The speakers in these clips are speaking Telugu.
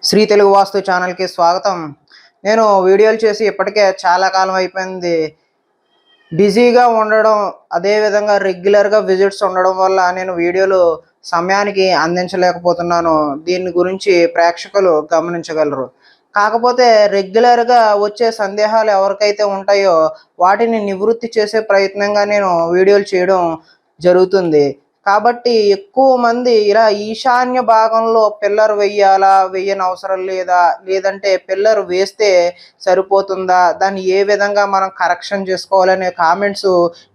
శ్రీ తెలుగు వాస్తు ఛానల్కి స్వాగతం. నేను వీడియోలు చేసి ఇప్పటికే చాలా కాలం అయిపోయింది. బిజీగా ఉండడం, అదేవిధంగా రెగ్యులర్గా విజిట్స్ ఉండడం వల్ల నేను వీడియోలు సమయానికి అందించలేకపోతున్నాను. దీని గురించి ప్రేక్షకులు గమనించగలరు. కాకపోతే రెగ్యులర్గా వచ్చే సందేహాలు ఎవరికైతే ఉంటాయో వాటిని నివృత్తి చేసే ప్రయత్నంగా నేను వీడియోలు చేయడం జరుగుతుంది. కాబట్టి ఎక్కువ మంది ఇలా ఈశాన్య భాగంలో పిల్లర్ వెయ్యాలా? వెయ్యనవసరం లేదా? లేదంటే పిల్లర్ వేస్తే సరిపోతుందా? దాన్ని ఏ విధంగా మనం కరెక్షన్ చేసుకోవాలనే కామెంట్స్,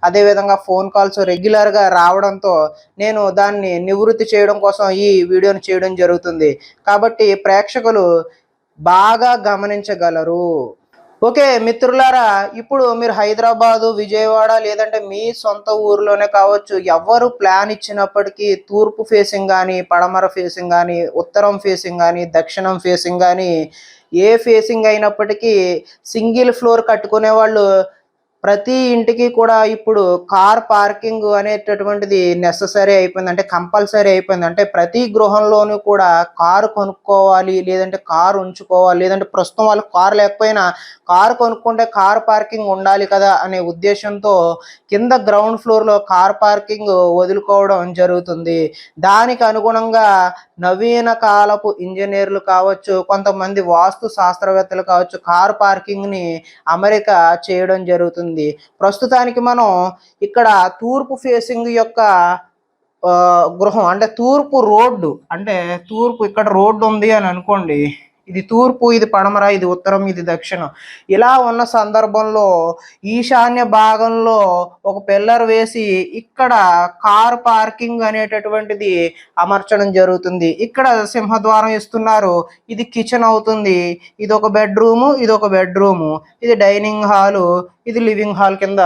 అదేవిధంగా ఫోన్ కాల్స్ రెగ్యులర్గా రావడంతో నేను దాన్ని నివృత్తి చేయడం కోసం ఈ వీడియోని చేయడం జరుగుతుంది. కాబట్టి ప్రేక్షకులు బాగా గమనించగలరు. ఓకే మిత్రులారా, ఇప్పుడు మీరు హైదరాబాదు, విజయవాడ లేదంటే మీ సొంత ఊరిలోనే కావచ్చు, ఎవరు ప్లాన్ ఇచ్చినప్పటికీ తూర్పు ఫేసింగ్ కానీ, పడమర ఫేసింగ్ కానీ, ఉత్తరం ఫేసింగ్ కానీ, దక్షిణం ఫేసింగ్ కానీ, ఏ ఫేసింగ్ అయినప్పటికీ సింగిల్ ఫ్లోర్ కట్టుకునే వాళ్ళు ప్రతి ఇంటికి కూడా ఇప్పుడు కార్ పార్కింగ్ అనేటటువంటిది నెససరీ అయిపోయింది, అంటే కంపల్సరీ అయిపోయింది. అంటే ప్రతి గృహంలోనూ కూడా కారు కొనుక్కోవాలి, లేదంటే కారు ఉంచుకోవాలి, లేదంటే ప్రస్తుతం వాళ్ళకి కారు లేకపోయినా కారు కొనుక్కుంటే కార్ పార్కింగ్ ఉండాలి కదా అనే ఉద్దేశంతో కింద గ్రౌండ్ ఫ్లోర్లో కార్ పార్కింగ్ వదులుకోవడం జరుగుతుంది. దానికి అనుగుణంగా నవీన కాలపు ఇంజనీర్లు కావచ్చు, కొంతమంది వాస్తు శాస్త్రవేత్తలు కావచ్చు, కార్ పార్కింగ్ని అమరిక చేయడం జరుగుతుంది. ప్రస్తుతానికి మనం ఇక్కడ తూర్పు ఫేసింగ్ యొక్క గృహం, అంటే తూర్పు రోడ్డు, అంటే తూర్పు ఇక్కడ రోడ్డు ఉంది అని అనుకోండి, ఇది తూర్పు, ఇది పడమర, ఇది ఉత్తరం, ఇది దక్షిణం. ఇలా ఉన్న సందర్భంలో ఈశాన్య భాగంలో ఒక పిల్లర్ వేసి ఇక్కడ కార్ పార్కింగ్ అనేటటువంటిది అమర్చడం జరుగుతుంది. ఇక్కడ సింహద్వారం ఇస్తున్నారు, ఇది కిచెన్ అవుతుంది, ఇది ఒక బెడ్రూము, ఇది ఒక బెడ్రూము, ఇది డైనింగ్ హాలు, ఇది లివింగ్ హాల్ కింద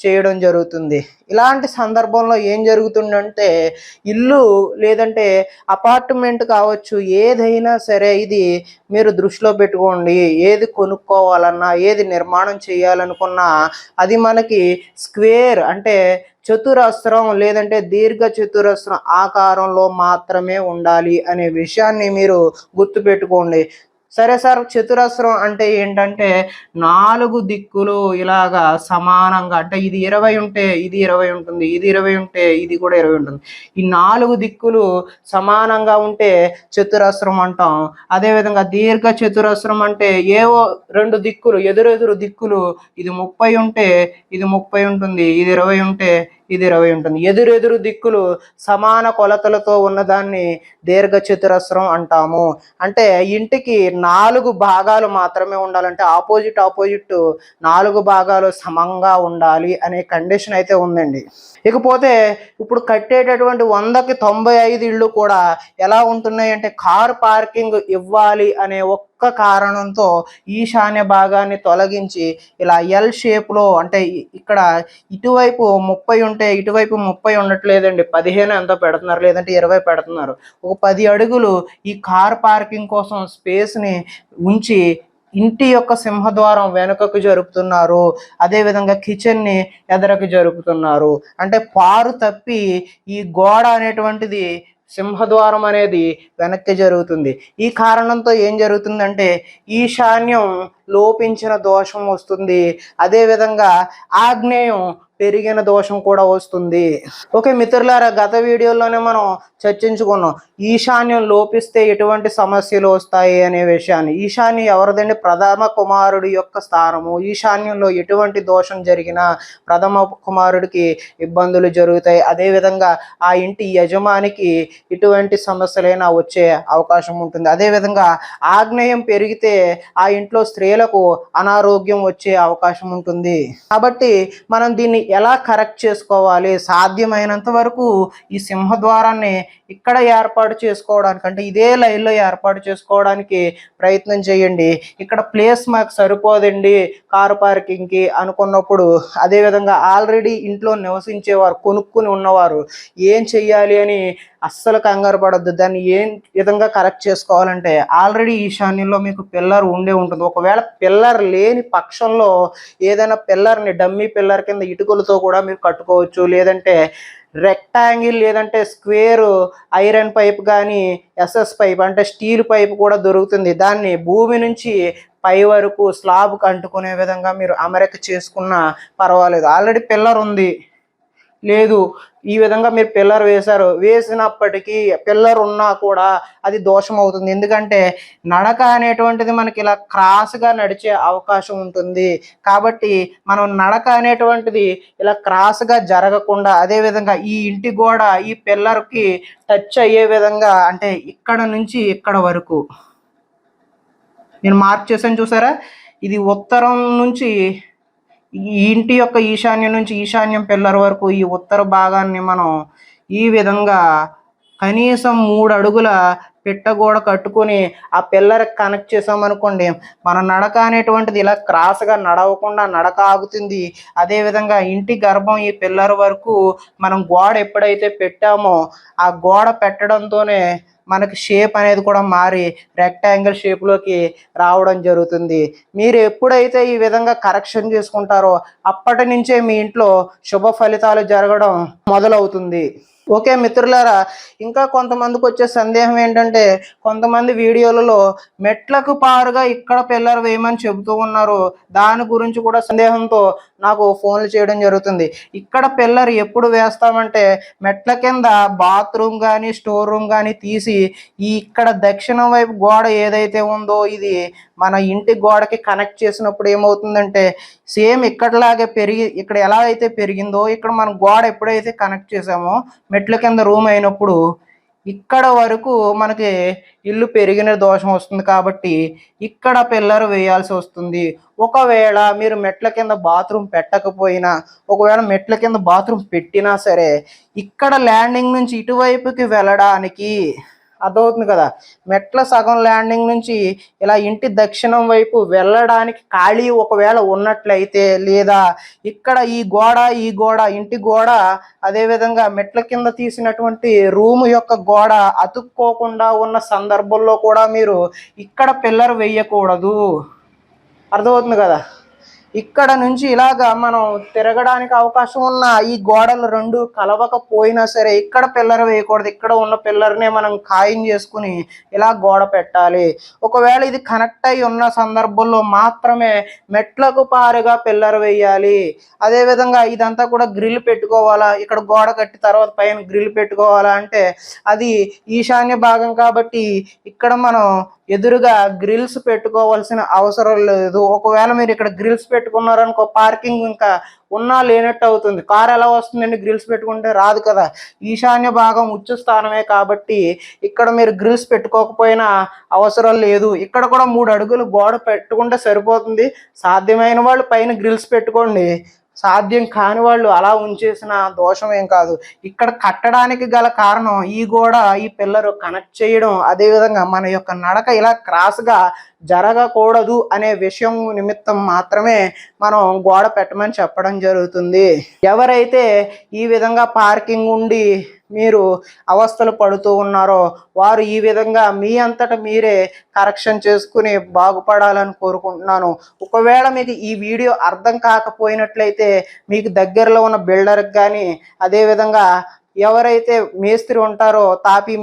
చేయడం జరుగుతుంది. ఇలాంటి సందర్భంలో ఏం జరుగుతుందంటే ఇల్లు లేదంటే అపార్ట్మెంట్ కావచ్చు, ఏదైనా సరే ఇది మీరు దృష్టిలో పెట్టుకోండి. ఏది కొనుక్కోవాలన్నా, ఏది నిర్మాణం చేయాలనుకున్నా అది మనకి స్క్వేర్, అంటే చతురస్రం లేదంటే దీర్ఘ చతురస్రం ఆకారంలో మాత్రమే ఉండాలి అనే విషయాన్ని మీరు గుర్తుపెట్టుకోండి. సరే సార్, చతురస్రం అంటే ఏంటంటే 4 దిక్కులు ఇలాగా సమానంగా, అంటే ఇది 20 ఉంటే ఇది 20 ఉంటుంది, ఇది 20 ఉంటే ఇది కూడా 20 ఉంటుంది. ఈ 4 దిక్కులు సమానంగా ఉంటే చతురస్రం అంటాం. అదేవిధంగా దీర్ఘ చతురస్రం అంటే ఏవో 2 దిక్కులు, ఎదురెదురు దిక్కులు, ఇది 30 ఉంటే ఇది 30 ఉంటుంది, ఇది 20 ఉంటే ఇది 20 ఉంటుంది. ఎదురెదురు దిక్కులు సమాన కొలతలతో ఉన్నదాన్ని దీర్ఘ చతురస్రం అంటాము. అంటే ఇంటికి 4 భాగాలు మాత్రమే ఉండాలంటే ఆపోజిట్ 4 భాగాలు సమంగా ఉండాలి అనే కండిషన్ అయితే ఉందండి. ఇకపోతే ఇప్పుడు కట్టేటటువంటి 100కి 95 ఇళ్ళు కూడా ఎలా ఉంటున్నాయి అంటే కార్ పార్కింగ్ ఇవ్వాలి అనే ఒక్క కారణంతో ఈశాన్య భాగాన్ని తొలగించి ఇలా ఎల్ షేప్లో, అంటే ఇక్కడ ఇటువైపు 30 ఉంటే ఇటువైపు 30 ఉండట్లేదండి, 15 ఎంతో పెడుతున్నారు, లేదంటే 20 పెడుతున్నారు. ఒక 10 అడుగులు ఈ కార్ పార్కింగ్ కోసం స్పేస్ని ఉంచి ఇంటి యొక్క సింహద్వారం వెనుకకు జరుపుతున్నారు. అదేవిధంగా కిచెన్ని ఎదరకు జరుపుతున్నారు. అంటే పారు తప్పి ఈ గోడ అనేటువంటిది, సింహద్వారం అనేది వెనక్కి జరుగుతుంది. ఈ కారణంతో ఏం జరుగుతుందంటే ఈశాన్యం లోపించిన దోషం వస్తుంది, అదేవిధంగా ఆగ్నేయం పెరిగిన దోషం కూడా వస్తుంది. ఓకే మిత్రులారా, గత వీడియోలోనే మనం చర్చించుకున్నాం ఈశాన్యం లోపిస్తే ఎటువంటి సమస్యలు వస్తాయి అనే విషయాన్ని. ఈశాన్యం ఎవరిదండి? ప్రథమ కుమారుడి యొక్క స్థానము. ఈశాన్యంలో ఎటువంటి దోషం జరిగినా ప్రథమ కుమారుడికి ఇబ్బందులు జరుగుతాయి. అదేవిధంగా ఆ ఇంటి యజమానికి ఇటువంటి సమస్యలైనా వచ్చే అవకాశం ఉంటుంది. అదేవిధంగా ఆగ్నేయం పెరిగితే ఆ ఇంట్లో స్త్రీలకు అనారోగ్యం వచ్చే అవకాశం ఉంటుంది. కాబట్టి మనం దీన్ని ఎలా కరెక్ట్ చేసుకోవాలి? సాధ్యమైనంత వరకు ఈ సింహద్వారాన్ని ఇక్కడ ఏర్పాటు చేసుకోవడానికి, అంటే ఇదే లైన్లో ఏర్పాటు చేసుకోవడానికి ప్రయత్నం చేయండి. ఇక్కడ ప్లేస్ మాకు సరిపోదండి కారు పార్కింగ్కి అనుకున్నప్పుడు, అదేవిధంగా ఆల్రెడీ ఇంట్లో నివసించేవారు, కొనుక్కుని ఉన్నవారు ఏం చెయ్యాలి అని అస్సలు కంగారు పడొద్దు. దాన్ని ఏం విధంగా కరెక్ట్ చేసుకోవాలంటే ఆల్రెడీ ఈశాన్యంలో మీకు పిల్లర్ ఉండే ఉంటుంది. ఒకవేళ పిల్లర్ లేని పక్షంలో ఏదైనా పిల్లర్ని డమ్మీ పిల్లర్ కింద ఇటుకలతో కూడా మీరు కట్టుకోవచ్చు, లేదంటే రెక్టాంగిల్ లేదంటే స్క్వేర్ ఐరన్ పైప్ కానీ ఎస్ఎస్ పైప్ అంటే స్టీల్ పైప్ కూడా దొరుకుతుంది. దాన్ని భూమి నుంచి పై వరకు స్లాబ్కి అంటుకునే విధంగా మీరు అమరిక చేసుకున్నా పర్వాలేదు. ఆల్రెడీ పిల్లర్ ఉంది, లేదు ఈ విధంగా మీరు పిల్లర్ వేసినప్పటికీ పిల్లర్ ఉన్నా కూడా అది దోషం అవుతుంది. ఎందుకంటే నడక అనేటువంటిది మనకి ఇలా క్రాస్గా నడిచే అవకాశం ఉంటుంది. కాబట్టి మనం నడక అనేటువంటిది ఇలా క్రాస్గా జరగకుండా అదేవిధంగా ఈ ఇంటి గోడ ఈ పిల్లర్కి టచ్ అయ్యే విధంగా, అంటే ఇక్కడ నుంచి ఇక్కడ వరకు నేను మార్క్ చేశాను చూసారా, ఇది ఉత్తరం నుంచి ఈ ఇంటి యొక్క ఈశాన్యం నుంచి ఈశాన్యం పిల్లర్ వరకు ఈ ఉత్తర భాగాన్ని మనం ఈ విధంగా కనీసం 3 అడుగుల పిట్టగోడ కట్టుకొని ఆ పిల్లర్ కనెక్ట్ చేసామనుకోండి, మన నడక అనేటువంటిది ఇలా క్రాస్గా నడవకుండా నడక ఆగుతుంది. అదేవిధంగా ఇంటి గర్భం ఈ పిల్లర్ వరకు మనం గోడ ఎప్పుడైతే పెట్టామో ఆ గోడ పెట్టడంతోనే మనకి షేప్ అనేది కూడా మారి రెక్టాంగిల్ షేప్లోకి రావడం జరుగుతుంది. మీరు ఎప్పుడైతే ఈ విధంగా కరెక్షన్ చేసుకుంటారో అప్పటి నుంచే మీ ఇంట్లో శుభ ఫలితాలు జరగడం మొదలవుతుంది. ఓకే మిత్రులారా, ఇంకా కొంతమందికి వచ్చే సందేహం ఏంటంటే, కొంతమంది వీడియోలలో మెట్లకు పారుగా ఇక్కడ పిల్లర్ వేయమని చెబుతూ ఉన్నారు. దాని గురించి కూడా సందేహంతో నాకు ఫోన్లు చేయడం జరుగుతుంది. ఇక్కడ పిల్లర్ ఎప్పుడు వేస్తామంటే, మెట్ల కింద బాత్రూమ్ కానీ స్టోర్ రూమ్ కానీ తీసి ఇక్కడ దక్షిణం వైపు గోడ ఏదైతే ఉందో ఇది మన ఇంటి గోడకి కనెక్ట్ చేసినప్పుడు ఏమవుతుందంటే, సేమ్ ఇక్కడలాగే ఇక్కడ ఎలా అయితే పెరిగిందో ఇక్కడ మనం గోడ ఎప్పుడైతే కనెక్ట్ చేసామో మెట్ల కింద రూమ్ అయినప్పుడు ఇక్కడ వరకు మనకి ఇల్లు పెరిగిన దోషం వస్తుంది. కాబట్టి ఇక్కడ పిల్లర్ వేయాల్సి వస్తుంది. ఒకవేళ మీరు మెట్ల కింద బాత్రూమ్ పెట్టకపోయినా, ఒకవేళ మెట్ల కింద బాత్రూమ్ పెట్టినా సరే, ఇక్కడ ల్యాండింగ్ నుంచి ఇటువైపుకి వెళ్ళడానికి అర్థమవుతుంది కదా, మెట్ల సగం ల్యాండింగ్ నుంచి ఇలా ఇంటి దక్షిణం వైపు వెళ్ళడానికి ఖాళీ ఒకవేళ ఉన్నట్లయితే, లేదా ఇక్కడ ఈ గోడ ఇంటి గోడ అదేవిధంగా మెట్ల కింద తీసినటువంటి రూమ్ యొక్క గోడ అతుక్కోకుండా ఉన్న సందర్భంలో కూడా మీరు ఇక్కడ పిల్లర్ వేయకూడదు. అర్థమవుతుంది కదా, ఇక్కడ నుంచి ఇలాగా మనం తిరగడానికి అవకాశం ఉన్న ఈ గోడలు రెండు కలవకపోయినా సరే ఇక్కడ పిల్లర్ వేయకూడదు. ఇక్కడ ఉన్న పిల్లర్నే మనం ఖాయం చేసుకుని ఇలా గోడ పెట్టాలి. ఒకవేళ ఇది కనెక్ట్ అయి ఉన్న సందర్భంలో మాత్రమే మెట్లకు పారుగా పిల్లర్ వేయాలి. అదేవిధంగా ఇదంతా కూడా గ్రిల్ పెట్టుకోవాలా, ఇక్కడ గోడ కట్టి తర్వాత పైన గ్రిల్ పెట్టుకోవాలా అంటే అది ఈశాన్య భాగం కాబట్టి ఇక్కడ మనం ఎదురుగా గ్రిల్స్ పెట్టుకోవాల్సిన అవసరం లేదు. ఒకవేళ మీరు ఇక్కడ గ్రిల్స్ పెట్టుకున్నారనుకో పార్కింగ్ ఇంకా ఉన్నా లేనట్టు అవుతుంది. కారు ఎలా వస్తుందండి గ్రిల్స్ పెట్టుకుంటే? రాదు కదా. ఈశాన్య భాగం ఉచ్చు స్థానమే కాబట్టి ఇక్కడ మీరు గ్రిల్స్ పెట్టుకోకపోయినా అవసరం లేదు. ఇక్కడ కూడా 3 అడుగులు గోడ పెట్టుకుంటే సరిపోతుంది. సాధ్యమైన వాళ్ళు పైన గ్రిల్స్ పెట్టుకోండి, సాధ్యం కాని వాళ్ళు అలా ఉంచేసిన దోషం ఏం కాదు. ఇక్కడ కట్టడానికి గల కారణం ఈ గోడ ఈ పిల్లరు కనెక్ట్ చేయడం, అదేవిధంగా మన యొక్క నడక ఇలా క్రాస్గా జరగకూడదు అనే విషయం నిమిత్తం మాత్రమే మనం గోడ పెట్టమని చెప్పడం జరుగుతుంది. ఎవరైతే ఈ విధంగా పార్కింగ్ ఉండి మీరు అవస్థలు పడుతూ ఉన్నారో వారు ఈ విధంగా మీ అంతటా మీరే కరెక్షన్ చేసుకుని బాగుపడాలని కోరుకుంటున్నాను. ఒకవేళ మీకు ఈ వీడియో అర్థం కాకపోయినట్లయితే మీకు దగ్గరలో ఉన్న బిల్డర్కి కానీ అదేవిధంగా ఎవరైతే మేస్త్రి ఉంటారో తాపీ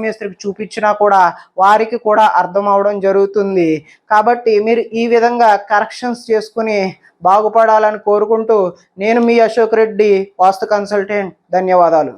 మేస్త్రికి చూపించినా కూడా వారికి కూడా అర్థం అవడం జరుగుతుంది. కాబట్టి మీరు ఈ విధంగా కరెక్షన్స్ చేసుకుని బాగుపడాలని కోరుకుంటూ నేను మీ అశోక్ రెడ్డి, వాస్తు కన్సల్టెంట్. ధన్యవాదాలు.